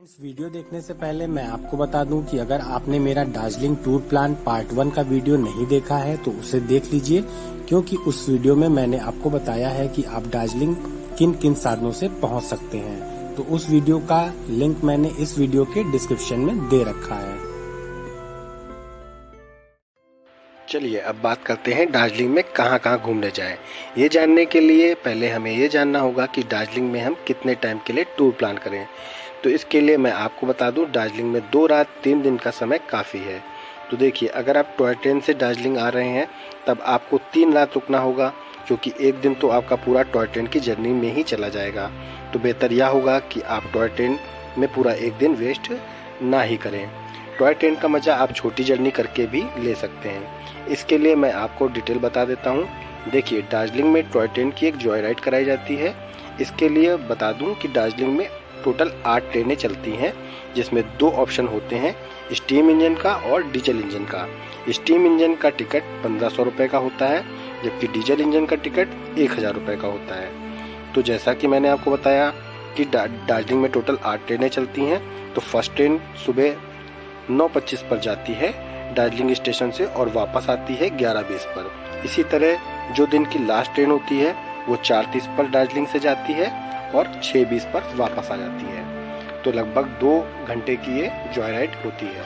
Friends, video देखने से पहले मैं आपको बता दूं कि अगर आपने मेरा दार्जिलिंग टूर प्लान पार्ट 1 का वीडियो नहीं देखा है तो उसे देख लीजिए, क्योंकि उस वीडियो में मैंने आपको बताया है कि आप दार्जिलिंग किन किन साधनों से पहुंच सकते हैं। तो उस वीडियो का लिंक मैंने इस वीडियो के डिस्क्रिप्शन में दे रखा है। चलिए अब बात करते हैं दार्जिलिंग में कहाँ कहाँ घूमने जाएं। ये जानने के लिए पहले हमें ये जानना होगा कि दार्जिलिंग में हम कितने टाइम के लिए टूर प्लान करें। तो इसके लिए मैं आपको बता दूं, दार्जिलिंग में 2 रात 3 दिन का समय काफ़ी है। तो देखिए, अगर आप टॉय ट्रेन से दार्जिलिंग आ रहे हैं तब आपको 3 रात रुकना होगा, क्योंकि एक दिन तो आपका पूरा टॉय ट्रेन की जर्नी में ही चला जाएगा। तो बेहतर यह होगा कि आप टॉय ट्रेन में पूरा एक दिन वेस्ट ना ही करें। टॉय ट्रेन का मज़ा आप छोटी जर्नी करके भी ले सकते हैं। इसके लिए मैं आपको डिटेल बता देता हूँ। देखिए, दार्जिलिंग में टॉय ट्रेन की एक जॉय राइड कराई जाती है। इसके लिए बता दूँ कि दार्जिलिंग में टोटल 8 ट्रेनें चलती हैं, जिसमें 2 ऑप्शन होते हैं, स्टीम इंजन का और डीजल इंजन का। स्टीम इंजन का टिकट 1500 रुपये का होता है, जबकि डीजल इंजन का टिकट 1000 रुपये का होता है। तो जैसा कि मैंने आपको बताया कि दार्जिलिंग में टोटल 8 ट्रेनें चलती हैं। तो फर्स्ट ट्रेन सुबह 9:25 पर जाती है दार्जिलिंग स्टेशन से और वापस आती है 11:20 पर। इसी तरह जो दिन की लास्ट ट्रेन होती है वो 4:30 पर दार्जिलिंग से जाती है और 6:20 पर वापस आ जाती है। तो लगभग 2 घंटे की ये जॉय राइड होती है।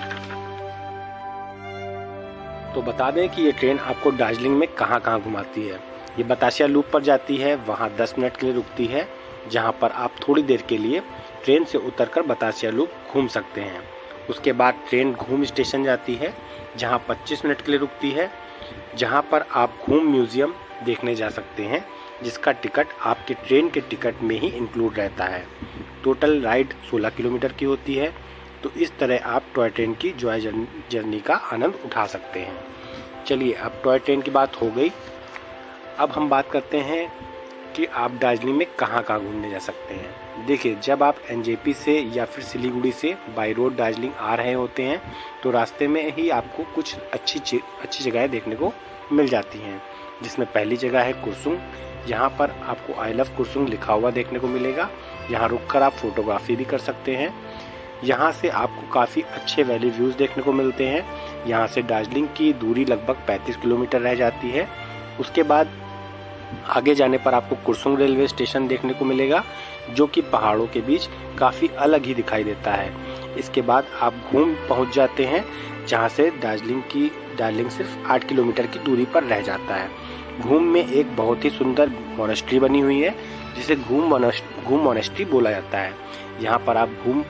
तो बता दें कि ये ट्रेन आपको दार्जिलिंग में कहाँ कहाँ घुमाती है। ये बतासिया लूप पर जाती है, वहाँ 10 मिनट के लिए रुकती है, जहाँ पर आप थोड़ी देर के लिए ट्रेन से उतरकर बतासिया लूप घूम सकते हैं। उसके बाद ट्रेन घूम स्टेशन जाती है, जहाँ 25 मिनट के लिए रुकती है, जहाँ पर आप घूम म्यूजियम देखने जा सकते हैं, जिसका टिकट आपके ट्रेन के टिकट में ही इंक्लूड रहता है। टोटल राइड 16 किलोमीटर की होती है। तो इस तरह आप टॉय ट्रेन की जॉय जर्नी का आनंद उठा सकते हैं। चलिए, अब टॉय ट्रेन की बात हो गई। अब हम बात करते हैं कि आप दार्जिलिंग में कहाँ कहाँ घूमने जा सकते हैं। देखिए, जब आप एनजेपी से या फिर सिलीगुड़ी से बाई रोड दार्जिलिंग आ रहे होते हैं तो रास्ते में ही आपको कुछ अच्छी जगहें देखने को मिल जाती हैं, जिसमें पहली जगह है कुरसुंग। यहाँ पर आपको आई लव कुरसुंग लिखा हुआ देखने को मिलेगा। यहाँ रुककर आप फोटोग्राफी भी कर सकते हैं। यहाँ से आपको काफ़ी अच्छे वैली व्यूज़ देखने को मिलते हैं। यहाँ से दार्जिलिंग की दूरी लगभग 35 किलोमीटर रह जाती है। उसके बाद आगे जाने पर आपको कुरसुंग रेलवे स्टेशन देखने को मिलेगा, जो कि पहाड़ों के बीच काफ़ी अलग ही दिखाई देता है। इसके बाद आप घूम पहुँच जाते हैं, जहाँ से दार्जिलिंग सिर्फ 8 किलोमीटर की दूरी पर रह जाता है। घूम में एक बहुत ही सुंदर मोनेस्ट्री बनी हुई है, जिसे घूम मोनेस्ट्री बोला जाता है। यहाँ पर आप घूम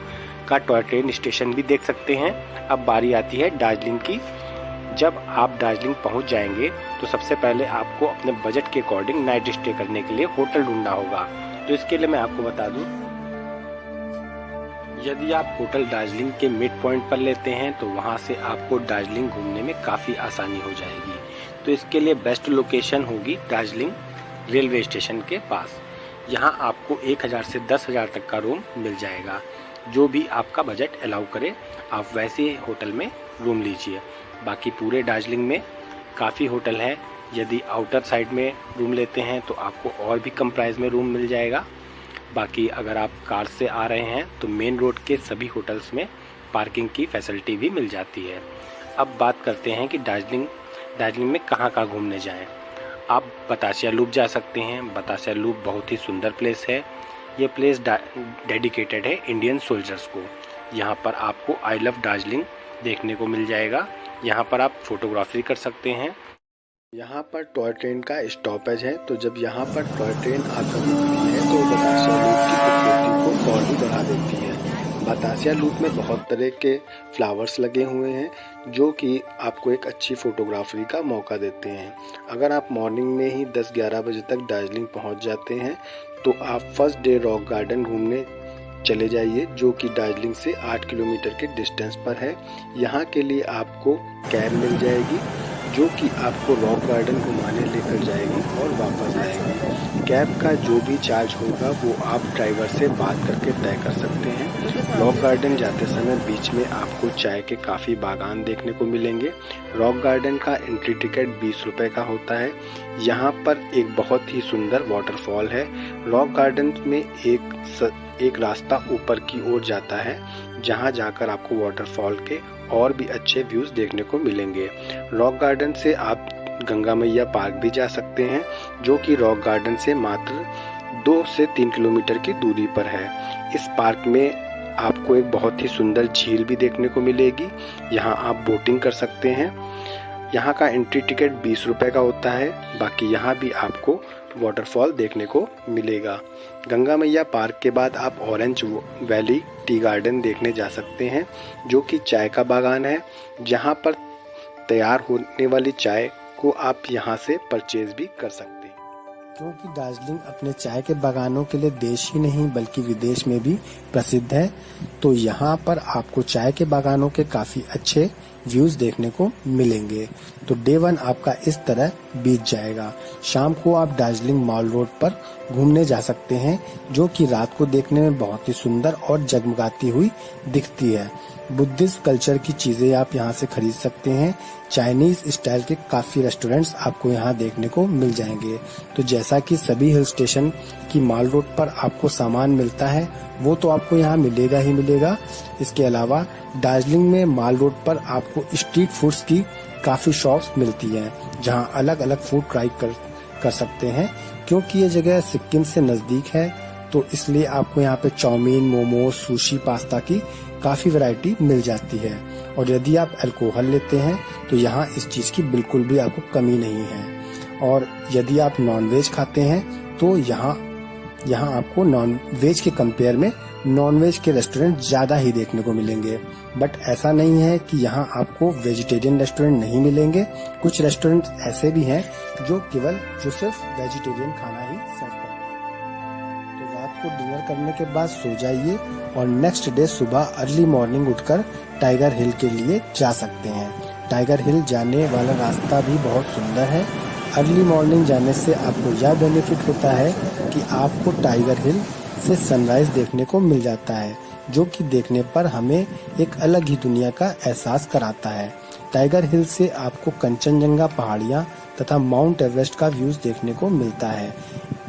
का टॉय ट्रेन स्टेशन भी देख सकते हैं। अब बारी आती है दार्जिलिंग की। जब आप दार्जिलिंग पहुँच जाएंगे तो सबसे पहले आपको अपने बजट के अकॉर्डिंग नाइट स्टे करने के लिए होटल ढूंढना होगा। तो इसके लिए मैं आपको बता दूं, यदि आप होटल दार्जिलिंग के मिड पॉइंट पर लेते हैं तो वहां से आपको दार्जिलिंग घूमने में काफ़ी आसानी हो जाएगी। तो इसके लिए बेस्ट लोकेशन होगी दार्जिलिंग रेलवे स्टेशन के पास। यहाँ आपको 1000 से 10,000 तक का रूम मिल जाएगा। जो भी आपका बजट अलाउ करे, आप वैसे होटल में रूम लीजिए। बाकी पूरे दार्जिलिंग में काफ़ी होटल हैं। यदि आउटर साइड में रूम लेते हैं तो आपको और भी कम प्राइस में रूम मिल जाएगा। बाकी अगर आप कार से आ रहे हैं तो मेन रोड के सभी होटल्स में पार्किंग की फैसिलिटी भी मिल जाती है। अब बात करते हैं कि दार्जिलिंग में कहाँ कहाँ घूमने जाएं। आप बतासिया लूप जा सकते हैं। बतासिया लूप बहुत ही सुंदर प्लेस है। ये प्लेस डेडिकेटेड है इंडियन सोल्जर्स को। यहाँ पर आपको आई लव दार्जिलिंग देखने को मिल जाएगा। यहाँ पर आप फोटोग्राफी कर सकते हैं। यहाँ पर टॉय ट्रेन का स्टॉपेज है, तो जब यहाँ पर टॉय ट्रेन आकर रुकती है तो बतासिया लूप की खूबसूरती को और भी बढ़ा देती है। बतासिया लूप में बहुत तरह के फ्लावर्स लगे हुए हैं, जो कि आपको एक अच्छी फोटोग्राफी का मौका देते हैं। अगर आप मॉर्निंग में ही 10-11 बजे तक दार्जिलिंग पहुँच जाते हैं तो आप फर्स्ट डे रॉक गार्डन घूमने चले जाइए, जो कि दार्जिलिंग से 8 किलोमीटर के डिस्टेंस पर है। यहाँ के लिए आपको कैब मिल जाएगी, जो कि आपको रॉक गार्डन घुमाने लेकर जाएगी और वापस आएगी। कैब का जो भी चार्ज होगा वो आप ड्राइवर से बात करके तय कर सकते हैं। रॉक गार्डन जाते समय बीच में आपको चाय के काफ़ी बागान देखने को मिलेंगे। रॉक गार्डन का एंट्री टिकट 20 रुपये का होता है। यहाँ पर एक बहुत ही सुंदर वाटरफॉल है। रॉक गार्डन में एक एक रास्ता ऊपर की ओर जाता है, जहां जाकर आपको वाटरफॉल के और भी अच्छे व्यूज देखने को मिलेंगे। रॉक गार्डन से आप गंगा मैया पार्क भी जा सकते हैं, जो कि रॉक गार्डन से मात्र 2 से 3 किलोमीटर की दूरी पर है। इस पार्क में आपको एक बहुत ही सुंदर झील भी देखने को मिलेगी। यहाँ आप बोटिंग कर सकते हैं। यहाँ का एंट्री टिकट 20 रुपए का होता है। बाकी यहाँ भी आपको वाटरफॉल देखने को मिलेगा। गंगा मैया पार्क के बाद आप ऑरेंज वैली टी गार्डन देखने जा सकते हैं, जो कि चाय का बागान है, जहाँ पर तैयार होने वाली चाय को आप यहाँ से परचेज भी कर सकते हैं। क्योंकि दार्जिलिंग अपने चाय के बागानों के लिए देश ही नहीं बल्कि विदेश में भी प्रसिद्ध है, तो यहाँ पर आपको चाय के बागानों के काफी अच्छे व्यूज देखने को मिलेंगे। तो डे 1 आपका इस तरह बीत जाएगा। शाम को आप दार्जिलिंग मॉल रोड पर घूमने जा सकते हैं, जो कि रात को देखने में बहुत ही सुंदर और जगमगाती हुई दिखती है। बुद्धिस्ट कल्चर की चीजें आप यहाँ से खरीद सकते हैं। चाइनीज स्टाइल के काफी रेस्टोरेंट्स आपको यहाँ देखने को मिल जाएंगे। तो जैसा कि सभी हिल स्टेशन की मॉल रोड पर आपको सामान मिलता है, वो तो आपको यहाँ मिलेगा ही मिलेगा। इसके अलावा दार्जिलिंग में मॉल रोड पर आपको स्ट्रीट फूड्स की काफी शॉप्स मिलती हैं, जहाँ अलग अलग फूड ट्राई कर सकते हैं। क्योंकि ये जगह सिक्किम से नजदीक है, तो इसलिए आपको यहाँ पे चाउमीन, मोमोज, सुशी, पास्ता की काफी वैरायटी मिल जाती है। और यदि आप अल्कोहल लेते हैं तो यहाँ इस चीज की बिल्कुल भी आपको कमी नहीं है। और यदि आप नॉन वेज खाते हैं तो यहाँ आपको नॉन वेज के कंपेयर में नॉन वेज के रेस्टोरेंट ज्यादा ही देखने को मिलेंगे। बट ऐसा नहीं है कि यहाँ आपको वेजिटेरियन रेस्टोरेंट नहीं मिलेंगे। कुछ रेस्टोरेंट ऐसे भी हैं जो सिर्फ वेजिटेरियन खाना ही सर्व करते हैं। तो रात को डिनर करने के बाद सो जाइए और नेक्स्ट डे सुबह अर्ली मॉर्निंग उठकर टाइगर हिल के लिए जा सकते हैं। टाइगर हिल जाने वाला रास्ता भी बहुत सुंदर है। अर्ली मॉर्निंग जाने से आपको यह बेनिफिट होता है कि आपको टाइगर हिल से सनराइज देखने को मिल जाता है, जो कि देखने पर हमें एक अलग ही दुनिया का एहसास कराता है। टाइगर हिल से आपको कंचनजंगा पहाड़ियाँ तथा माउंट एवरेस्ट का व्यूज देखने को मिलता है।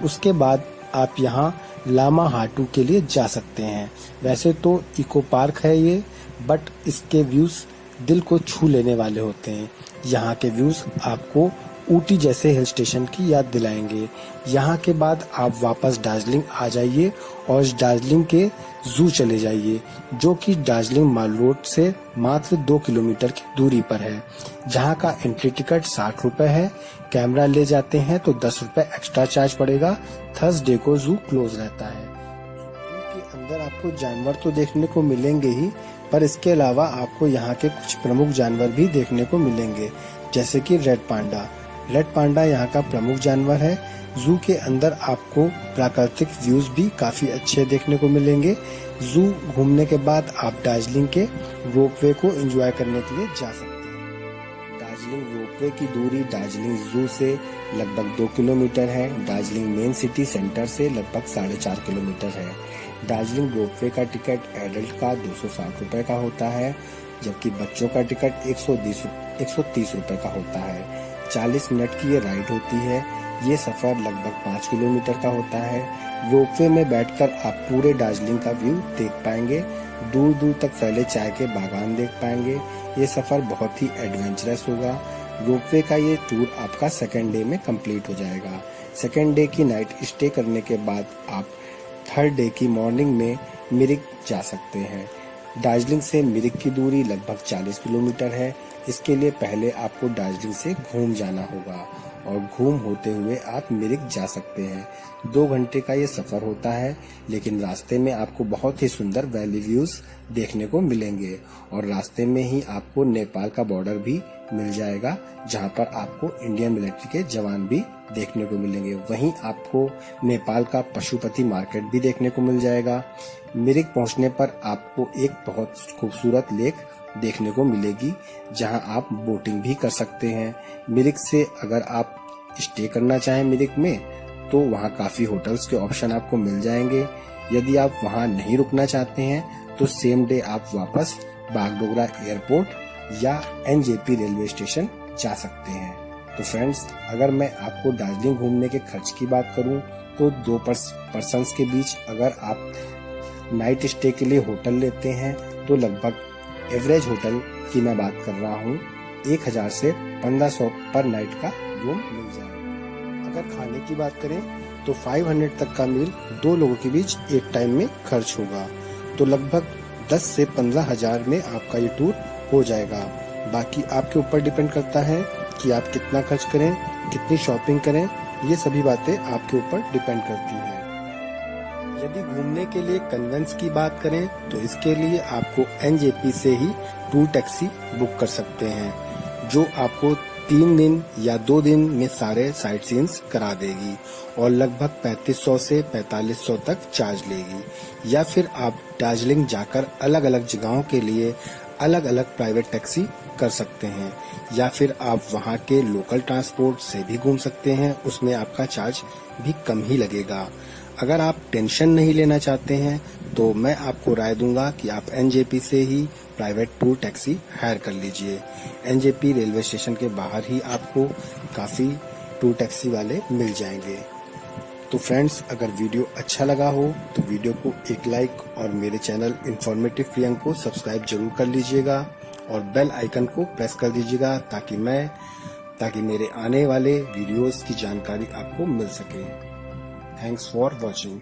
उसके बाद आप यहाँ लामा हाटू के लिए जा सकते हैं। वैसे तो इको पार्क है ये, बट इसके व्यूज दिल को छू लेने वाले होते हैं। यहाँ के व्यूज आपको ऊटी जैसे हिल स्टेशन की याद दिलाएंगे। यहाँ के बाद आप वापस दार्जिलिंग आ जाइए और दार्जिलिंग के जू चले जाइए, जो कि दार्जिलिंग मॉल रोड से मात्र 2 किलोमीटर की दूरी पर है, जहाँ का एंट्री टिकट 60 रुपए है। कैमरा ले जाते हैं तो 10 रुपए एक्स्ट्रा चार्ज पड़ेगा। थर्सडे को जू क्लोज रहता है। जू के अंदर आपको जानवर तो देखने को मिलेंगे ही, पर इसके अलावा आपको यहाँ के कुछ प्रमुख जानवर भी देखने को मिलेंगे, जैसे कि रेड पांडा। रेड पांडा यहाँ का प्रमुख जानवर है। जू के अंदर आपको प्राकृतिक व्यूज भी काफी अच्छे देखने को मिलेंगे। जू घूमने के बाद आप दार्जिलिंग के रोपवे को एंजॉय करने के लिए जा सकते हैं। दार्जिलिंग रोपवे की दूरी दार्जिलिंग जू से लगभग 2 किलोमीटर है। दार्जिलिंग मेन सिटी सेंटर से लगभग 4.5 किलोमीटर है। दार्जिलिंग रोपवे का टिकट एडल्ट का 260 रुपए का होता है, जबकि बच्चों का टिकट 130 रुपए का होता है। 40 मिनट की ये राइड होती है। ये सफर लगभग 5 किलोमीटर का होता है। रोपवे में बैठकर आप पूरे दार्जिलिंग का व्यू देख पाएंगे। दूर दूर तक फैले चाय के बागान देख पाएंगे। ये सफर बहुत ही एडवेंचरस होगा। रोपवे का ये टूर आपका सेकेंड डे में कंप्लीट हो जाएगा। सेकेंड डे की नाइट स्टे करने के बाद आप थर्ड डे की मॉर्निंग में मिरिक जा सकते हैं। दार्जिलिंग से मिरिक की दूरी लगभग 40 किलोमीटर है। इसके लिए पहले आपको दार्जिलिंग से घूम जाना होगा और घूम होते हुए आप मिरिक जा सकते हैं। 2 घंटे का ये सफर होता है, लेकिन रास्ते में आपको बहुत ही सुंदर वैली व्यूज देखने को मिलेंगे और रास्ते में ही आपको नेपाल का बॉर्डर भी मिल जाएगा, जहां पर आपको इंडियन मिलिट्री के जवान भी देखने को मिलेंगे। वहीं आपको नेपाल का पशुपति मार्केट भी देखने को मिल जाएगा। मिरिक पहुंचने पर आपको एक बहुत खूबसूरत लेक देखने को मिलेगी, जहां आप बोटिंग भी कर सकते हैं। मिरिक से अगर आप स्टे करना चाहें मिरिक में, तो वहां काफी होटल्स के ऑप्शन आपको मिल जाएंगे। यदि आप वहां नहीं रुकना चाहते हैं तो सेम डे आप वापस बागडोगरा एयरपोर्ट या एनजेपी रेलवे स्टेशन जा सकते हैं। तो फ्रेंड्स, अगर मैं आपको दार्जिलिंग घूमने के खर्च की बात करूं तो 2 पर्सन्स के बीच अगर आप नाइट स्टे के लिए होटल लेते हैं तो लगभग एवरेज होटल की मैं बात कर रहा हूँ 1000 से 1500 पर नाइट का रूम मिल जाएगा। अगर खाने की बात करें तो 500 तक का मील 2 लोगों के बीच एक टाइम में खर्च होगा, तो लगभग 10 से 15 हजार में आपका ये टूर हो जाएगा। बाकी आपके ऊपर डिपेंड करता है कि आप कितना खर्च करें, कितनी शॉपिंग करें, ये सभी बातें आपके ऊपर डिपेंड करती हैं। यदि घूमने के लिए कन्वेंस की बात करें तो इसके लिए आपको एनजेपी से ही टूर टैक्सी बुक कर सकते हैं, जो आपको 3 दिन या 2 दिन में सारे साइट सीन्स करा देगी और लगभग 3500 से 4500 तक चार्ज लेगी। या फिर आप दार्जिलिंग जाकर अलग अलग जगहों के लिए अलग अलग प्राइवेट टैक्सी कर सकते हैं, या फिर आप वहां के लोकल ट्रांसपोर्ट से भी घूम सकते हैं, उसमें आपका चार्ज भी कम ही लगेगा। अगर आप टेंशन नहीं लेना चाहते हैं तो मैं आपको राय दूंगा कि आप एनजेपी से ही प्राइवेट टूर टैक्सी हायर कर लीजिए। एनजेपी रेलवे स्टेशन के बाहर ही आपको काफ़ी टूर टैक्सी वाले मिल जाएंगे। तो फ्रेंड्स, अगर वीडियो अच्छा लगा हो तो वीडियो को एक लाइक और मेरे चैनल इन्फॉर्मेटिव प्रियंक को सब्सक्राइब जरूर कर लीजिएगा और बेल आइकन को प्रेस कर दीजिएगा ताकि मेरे आने वाले वीडियोस की जानकारी आपको मिल सके। Thanks for watching.